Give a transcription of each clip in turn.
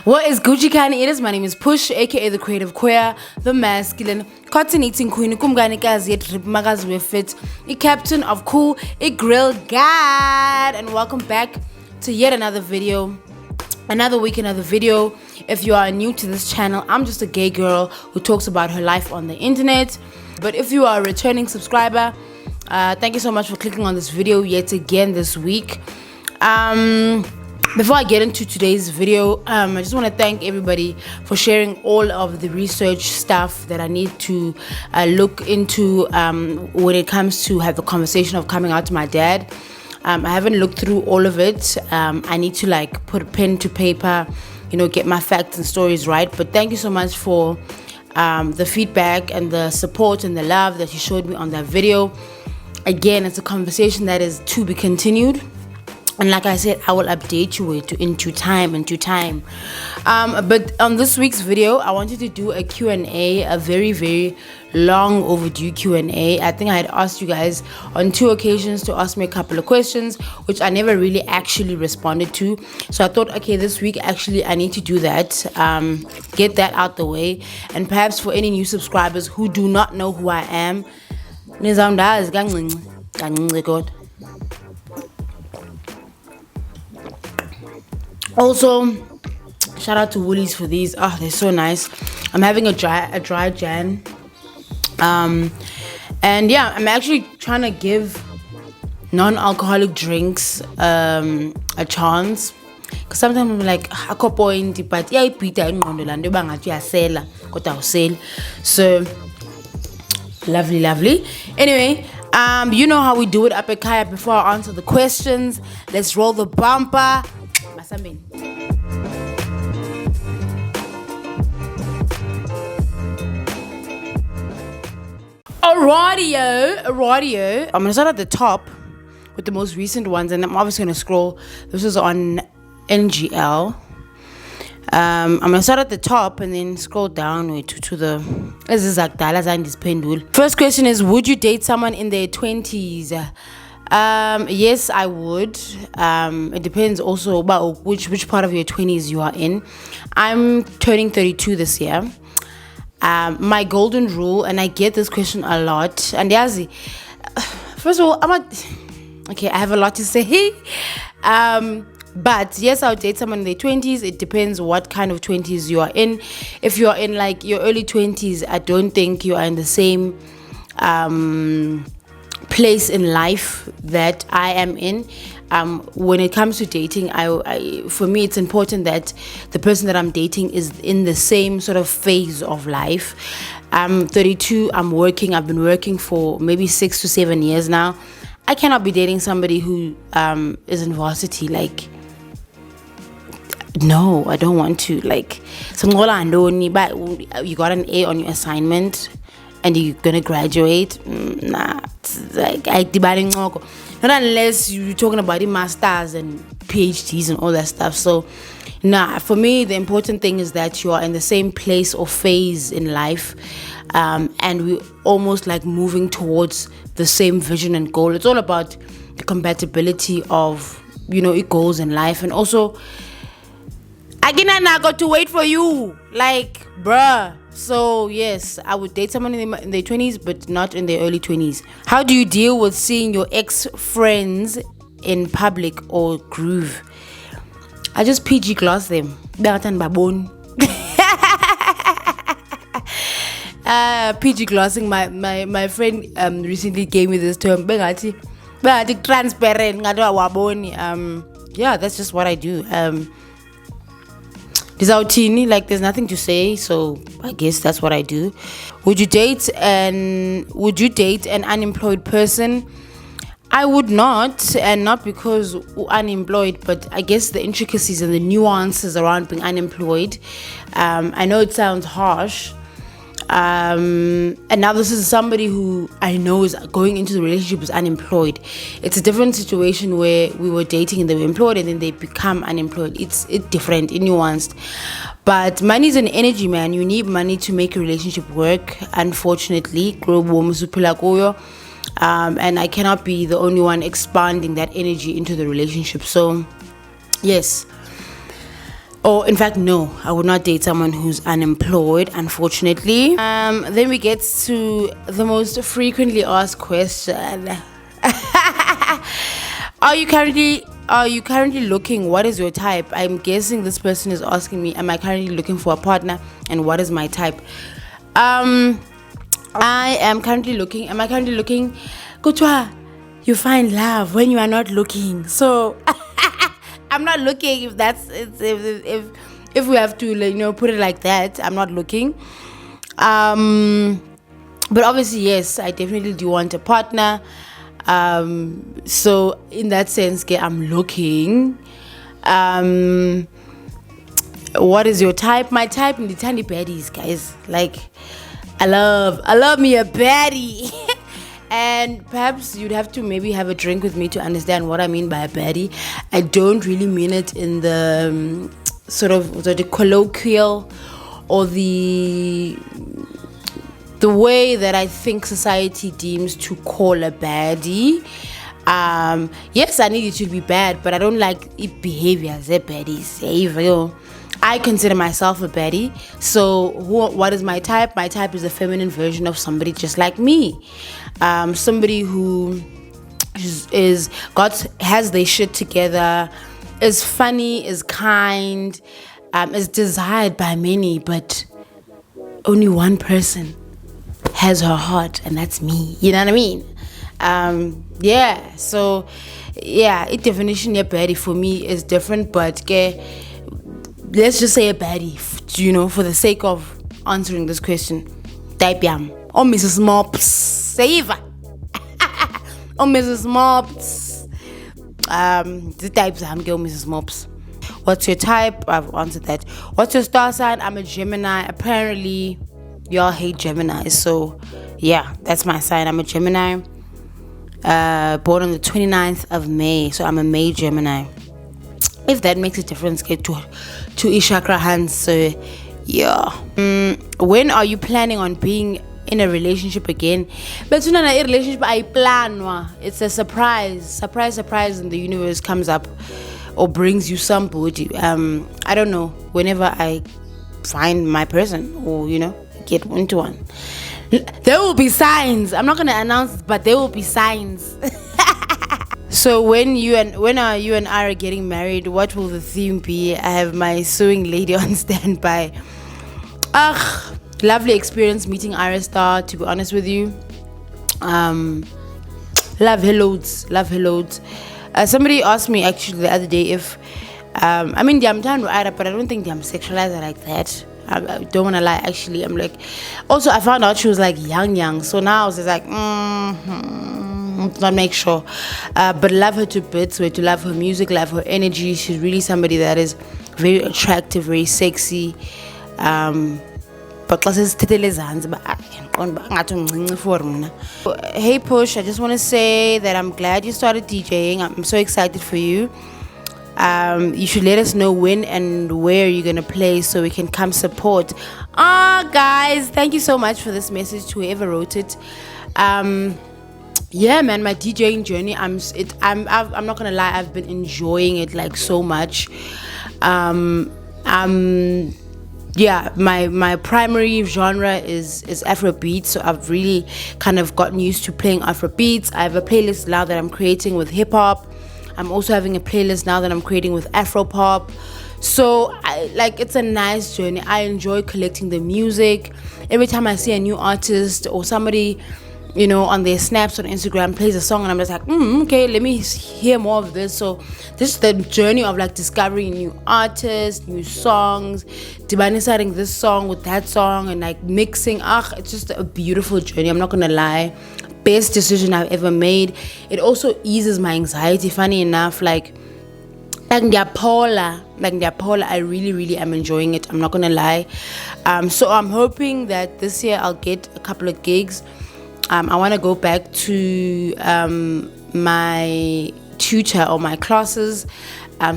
What is Gucci Kani? It is. My name is Push, aka the creative queer, the masculine, cotton eating queen, kumganikazi yet magazi with fit, a captain of cool, a grill god, and welcome back to yet another video. Another week, another video. If you are new to this channel, I'm just a gay girl who talks about her life on the internet. But if you are a returning subscriber, thank you so much for clicking on this video yet again this week. Before I get into today's video, I just want to thank everybody for sharing all of the research stuff that I need to look into when it comes to have the conversation of coming out to my dad. I haven't looked through all of it. I need to like put pen to paper, you know, get my facts and stories right. But thank you so much for the feedback and the support and the love that you showed me on that video. Again, it's a conversation that is to be continued. And like I said, I will update you into time. But on this week's video, I wanted to do a Q&A, a very, very long overdue Q&A. I think I had asked you guys on 2 occasions to ask me a couple of questions, which I never really actually responded to. So I thought, okay, this week, actually, I need to do that, get that out the way. And perhaps for any new subscribers who do not know who I am, also, shout out to Woolies for these. Oh, they're so nice. I'm having a dry Jan. And yeah, I'm actually trying to give non-alcoholic drinks a chance. Because sometimes I'm like, ako point, but yeah, so lovely. Anyway, you know how we do it up at Kaya. Before I answer the questions, let's roll the bumper. Alrighty. I'm gonna start at the top with the most recent ones, and I'm obviously gonna scroll. This is on NGL. I'm gonna start at the top and then scroll down to the. First question is: would you date someone in their 20s? Yes, I would. It depends also about which part of your 20s you are in. I'm turning 32 this year. My golden rule, and I get this question a lot, and Yazi, first of all, I have a lot to say. But yes, I would date someone in their 20s. It depends what kind of 20s you are in. If you are in like your early 20s, I don't think you are in the same place in life that I am in. When it comes to dating, for me, it's important that the person that I'm dating is in the same sort of phase of life. I'm 32. I'm working. I've been working for maybe 6 to 7 years now. I cannot be dating somebody who is in varsity. Like, no, I don't want to. Like, you got an A on your assignment and you're gonna graduate. Nah, it's like not unless you're talking about the masters and PhDs and all that stuff. So nah, for me, the important thing is that you are in the same place or phase in life, and we're almost like moving towards the same vision and goal. It's all about the compatibility of, you know, goals in life. And also, again, I got to wait for you, like, bruh. So yes, I would date someone in their 20s, but not in their early 20s. How do you deal with seeing your ex-friends in public or groove? I just PG class them. PG classing. My friend recently gave me this term. Transparent. Yeah, that's just what I do. There's nothing to say, so I guess that's what I do. Would you date an unemployed person? I would not, and not because unemployed, but I guess the intricacies and the nuances around being unemployed. I know it sounds harsh. And now this is somebody who I know is going into the relationship is unemployed. It's a different situation where we were dating and they were employed and then they become unemployed. It's different, it's nuanced. But money is an energy, man. You need money to make a relationship work, unfortunately. And I cannot be the only one expanding that energy into the relationship. So yes, Or in fact, no, I would not date someone who's unemployed, unfortunately. Then we get to the most frequently asked question. Are you currently looking? What is your type? I'm guessing this person is asking me, am I currently looking for a partner, and what is my type? I am currently looking. Am I currently looking? Kutwa, you find love when you are not looking. So I'm not looking. If we have to, put it like that, I'm not looking. But obviously, yes, I definitely do want a partner. So in that sense, I'm looking. What is your type? My type in the tiny baddies, guys. Like, I love me a baddie. And perhaps you'd have to maybe have a drink with me to understand what I mean by a baddie. I don't really mean it in the sort of the colloquial or the way that I think society deems to call a baddie. Yes, I need it to be bad, but I don't like it behaviors. Baddies. I consider myself a baddie. So what is my type? My type is a feminine version of somebody just like me. Somebody who has their shit together, is funny, is kind, is desired by many, but only one person has her heart, and that's me. You know what I mean? So definition of baddie for me is different, but let's just say a baddie, for the sake of answering this question. Type yam. Oh, Mrs. Mops. Save. Oh, Mrs. Mops. The types I'm girl, Mrs. Mops. What's your type? I've answered that. What's your star sign? I'm a Gemini. Apparently, y'all hate Gemini. So, yeah, that's my sign. I'm a Gemini. Born on the 29th of May. So, I'm a May Gemini. If that makes a difference, get to Ishakra hands. So, yeah. When are you planning on being in a relationship again? But in a relationship, I plan. It's a surprise, and the universe comes up or brings you somebody. I don't know. Whenever I find my person, or get into one, there will be signs. I'm not gonna announce, but there will be signs. So when you and I are getting married, what will the theme be? I have my sewing lady on standby. Lovely experience meeting Iris Star, to be honest with you. Love her loads. Somebody asked me actually the other day if I'm down with Ira, but I don't think I'm sexualized like that. I don't want to lie, actually. I'm like, also I found out she was like young, so now I was just like not make sure, but love her to bits. To love her music, love her energy. She's really somebody that is very attractive, very sexy. But hey Push, I just want to say that I'm glad you started DJing. I'm so excited for you. You should let us know when and where you're gonna play so we can come support. Guys, thank you so much for this message to whoever wrote it. Yeah, man, my DJing journey, I'm not gonna lie, I've been enjoying it like so much. My primary genre is Afrobeat, so I've really kind of gotten used to playing Afrobeats. I have a playlist now that I'm creating with hip hop. I'm also having a playlist now that I'm creating with Afropop. So it's a nice journey. I enjoy collecting the music. Every time I see a new artist or somebody, on their snaps on Instagram plays a song, and I'm just like, okay, let me hear more of this. So this is the journey of discovering new artists, new songs, deciding this song with that song, and mixing. It's just a beautiful journey. I'm not gonna lie. Best decision I've ever made. It also eases my anxiety. Funny enough, like Ndiapola, I really, really am enjoying it. I'm not gonna lie. So I'm hoping that this year I'll get a couple of gigs. I want to go back to my tutor or my classes,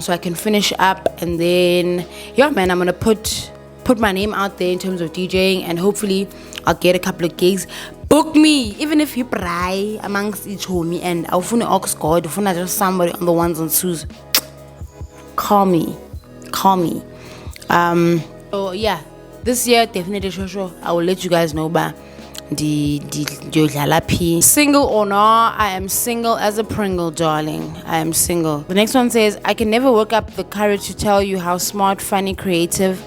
so I can finish up, and then I'm gonna put my name out there in terms of DJing, and hopefully I'll get a couple of gigs. Book me, even if you pray amongst each homie, and I'll find ox God, I'll find just somebody on the ones and twos. Call me. So yeah, this year definitely sure I will let you guys know ba the single or not, I am single as a Pringle, darling. I am single. The next one says, I can never work up the courage to tell you how smart, funny, creative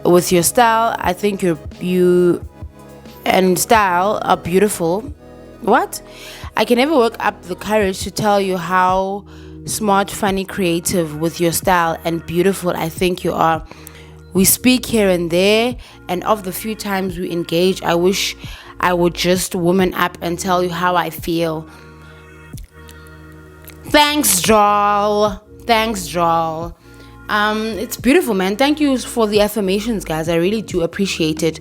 with your style. I think you and style are beautiful. What? I can never work up the courage to tell you how smart, funny, creative with your style and beautiful I think you are. We speak here and there, and of the few times we engage, I wish I would just woman up and tell you how I feel. Thanks, Joel. It's beautiful, man. Thank you for the affirmations, guys. I really do appreciate it.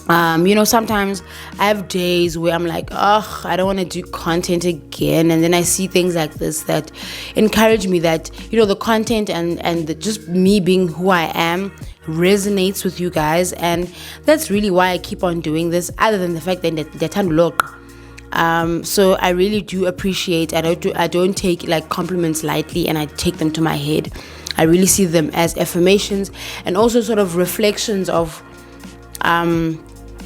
Sometimes I have days where I'm like, I don't want to do content again, and then I see things like this that encourage me that the content and just me being who I am resonates with you guys, and that's really why I keep on doing this, other than the fact that they tend to look. So I really do appreciate. I don't take like compliments lightly, and I take them to my head. I really see them as affirmations and also sort of reflections of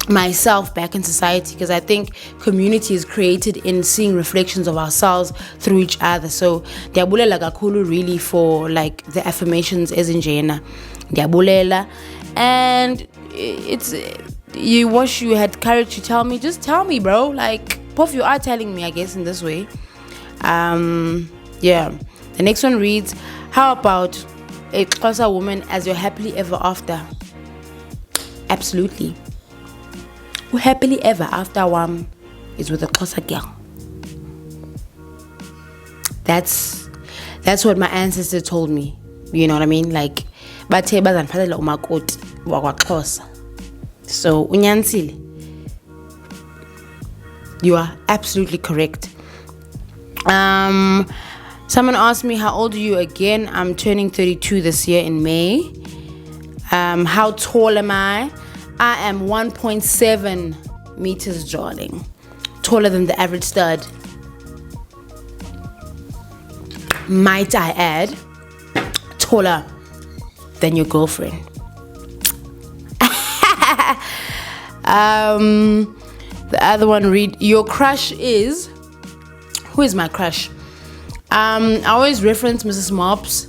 myself back in society, because I think community is created in seeing reflections of ourselves through each other. So ndiyabulela kakhulu really for like the affirmations as in Jena. Ndiyabulela, and it's you wish you had courage to tell me. Just tell me, bro. Like, Puff, you are telling me, I guess, in this way. The next one reads, how about a Xhosa woman as your happily ever after? Absolutely. Happily ever after one is with a Xhosa girl. That's what my ancestor told me. You know what I mean? Like, bathe bazaniphathela umakoti wakwaXhosa. So unyanisile. You are absolutely correct. Someone asked me, how old are you again? I'm turning 32 this year in May. How tall am I? I am 1.7 meters, darling. Taller than the average stud. Might I add, taller than your girlfriend. The other one read, your crush is... Who is my crush? I always reference Mrs. Mops.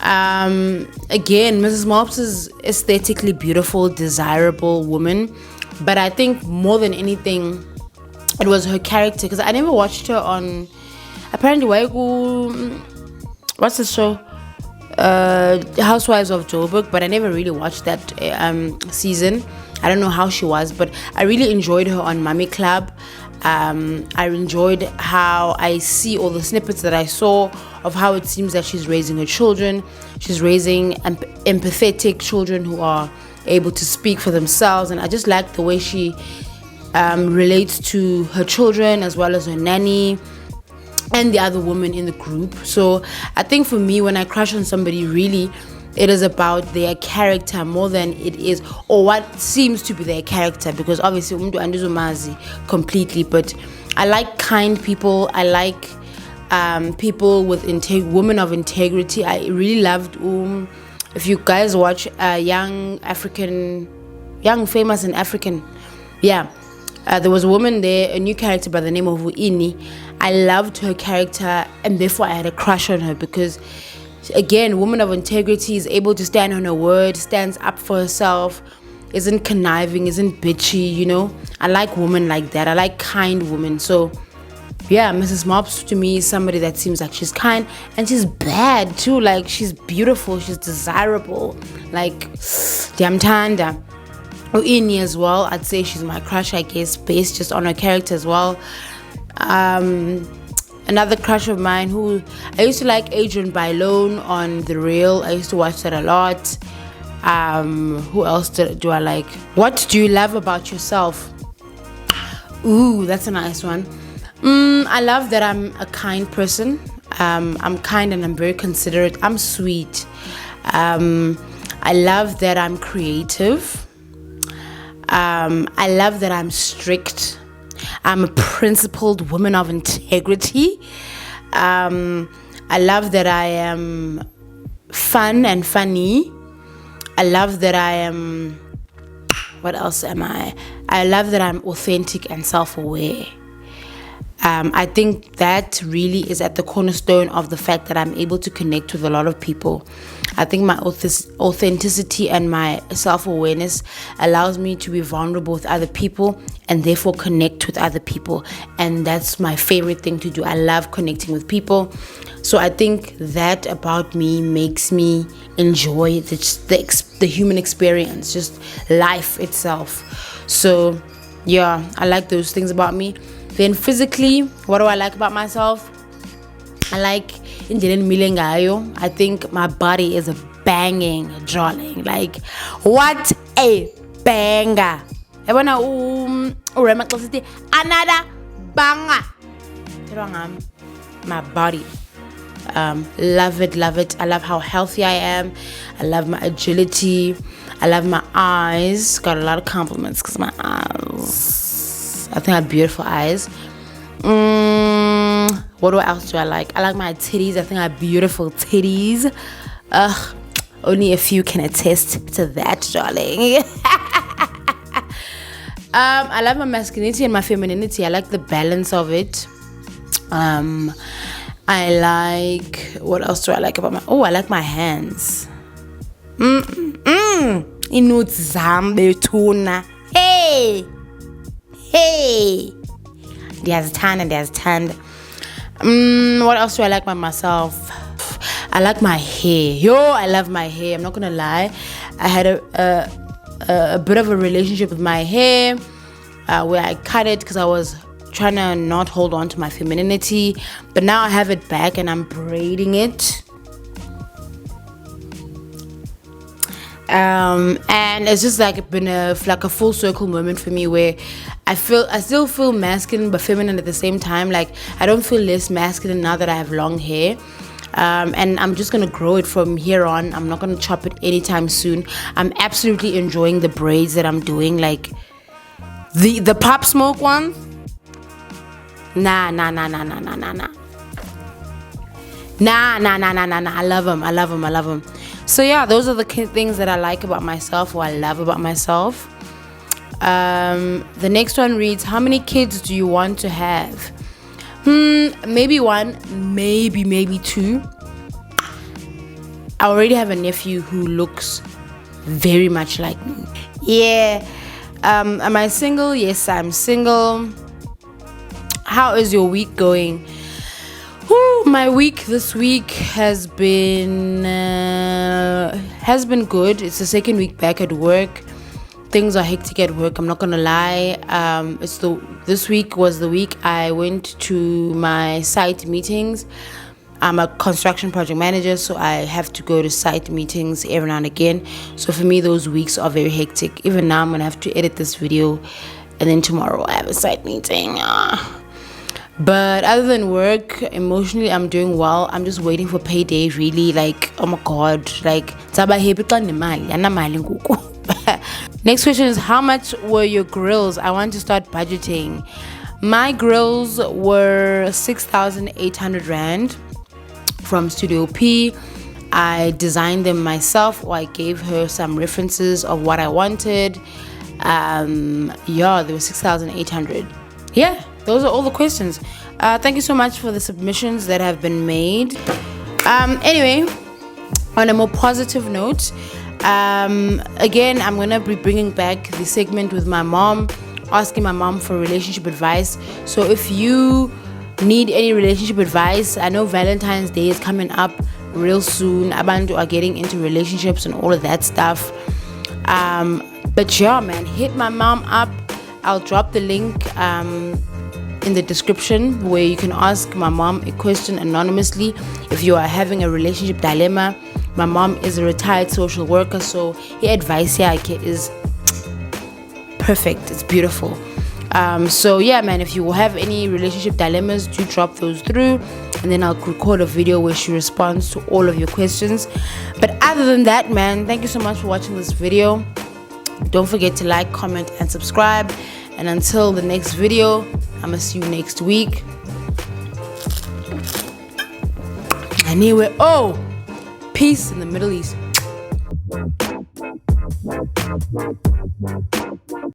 Again, Mrs. Mops is aesthetically beautiful, desirable woman, but I think more than anything it was her character, because I never watched her on apparently what's the show, Housewives of Joburg, but I never really watched that season. I don't know how she was, but I really enjoyed her on Mummy Club. I enjoyed how I see all the snippets that I saw of how it seems that she's raising her children. She's raising empathetic children who are able to speak for themselves, and I just like the way she relates to her children as well as her nanny and the other women in the group. So I think for me, when I crush on somebody, really it is about their character more than it is, or what seems to be their character, because obviously umuntu andizumazi completely, but I like kind people. I like people with women of integrity. I really loved if you guys watch young famous and African, there was a woman there, a new character by the name of Uini. I loved her character, and therefore I had a crush on her, because again, woman of integrity, is able to stand on her word, stands up for herself, isn't conniving, isn't bitchy, I like women like that. I like kind women. So yeah, Mrs. Mops to me is somebody that seems like she's kind, and she's bad too. Like, she's beautiful, she's desirable, like Diamtanda. Uini as well, I'd say she's my crush, I guess, based just on her character as well. Another crush of mine, who I used to like, Adrian Bylone on The Real. I used to watch that a lot. Who else do I like? What do you love about yourself? Ooh, that's a nice one. I love that I'm a kind person. I'm kind and I'm very considerate. I'm sweet. I love that I'm creative. I love that I'm strict. I'm a principled woman of integrity. I love that I am fun and funny. I love that I am, what else am I? I love that I'm authentic and self-aware. I think that really is at the cornerstone of the fact that I'm able to connect with a lot of people. I think my authenticity and my self-awareness allows me to be vulnerable with other people and therefore connect with other people. And that's my favorite thing to do. I love connecting with people. So I think that about me makes me enjoy the human experience, just life itself. So yeah, I like those things about me. Then physically, what do I like about myself? I like indlela engimile ngayo. I think my body is a banging, darling. Like, what a banger. Yabona uRema xa sithi another banger. My body. Love it. I love how healthy I am. I love my agility. I love my eyes. Got a lot of compliments because my eyes, I think I have beautiful eyes. What else do I like? I like my titties. I think I have beautiful titties. Only a few can attest to that, darling. I love my masculinity and my femininity. I like the balance of it. I like, what else do I like about I like my hands. Inutzambe tuna. Hey, there's tanned. What else do I like about myself? I like my hair. I love my hair. I'm not gonna lie. I had a bit of a relationship with my hair where I cut it because I was trying to not hold on to my femininity, but now I have it back and I'm braiding it. And it's just like been a full circle moment for me where I still feel masculine but feminine at the same time. Like, I don't feel less masculine now that I have long hair. And I'm just gonna grow it from here on. I'm not gonna chop it anytime soon. I'm absolutely enjoying the braids that I'm doing, like the Pop Smoke one. Nah. I love them. So yeah, those are the things that I like about myself, or I love about myself. The next one reads, how many kids do you want to have? Maybe one, maybe two. I already have a nephew who looks very much like me. Yeah. Am I single? Yes, I'm single. How is your week going? My week this week has been good. It's the second week back at work. Things are hectic at work, I'm not gonna lie. This week was the week I went to my site meetings. I'm a construction project manager, so I have to go to site meetings every now and again. So for me, those weeks are very hectic. Even now, I'm gonna have to edit this video, and then tomorrow I have a site meeting. But other than work, emotionally, I'm doing well. I'm just waiting for payday, really. Like, oh my God. Like, next question is, how much were your grills? I want to start budgeting. My grills were 6,800 Rand from Studio P. I designed them myself, or I gave her some references of what I wanted. They were 6,800. Yeah. Those are all the questions. Thank you so much for the submissions that have been made. Anyway, on a more positive note, again, I'm gonna be bringing back the segment with my mom, asking my mom for relationship advice. So if you need any relationship advice, I know Valentine's Day is coming up real soon. Abantu are getting into relationships and all of that stuff. But yeah, man, hit my mom up. I'll drop the link in the description where you can ask my mom a question anonymously if you are having a relationship dilemma. My mom is a retired social worker, so her advice here is perfect. It's beautiful. So yeah, man, if you have any relationship dilemmas, do drop those through, and then I'll record a video where she responds to all of your questions. But other than that, man, thank you so much for watching this video. Don't forget to like, comment, and subscribe. And until the next video, I'm gonna see you next week. Anyway, peace in the Middle East.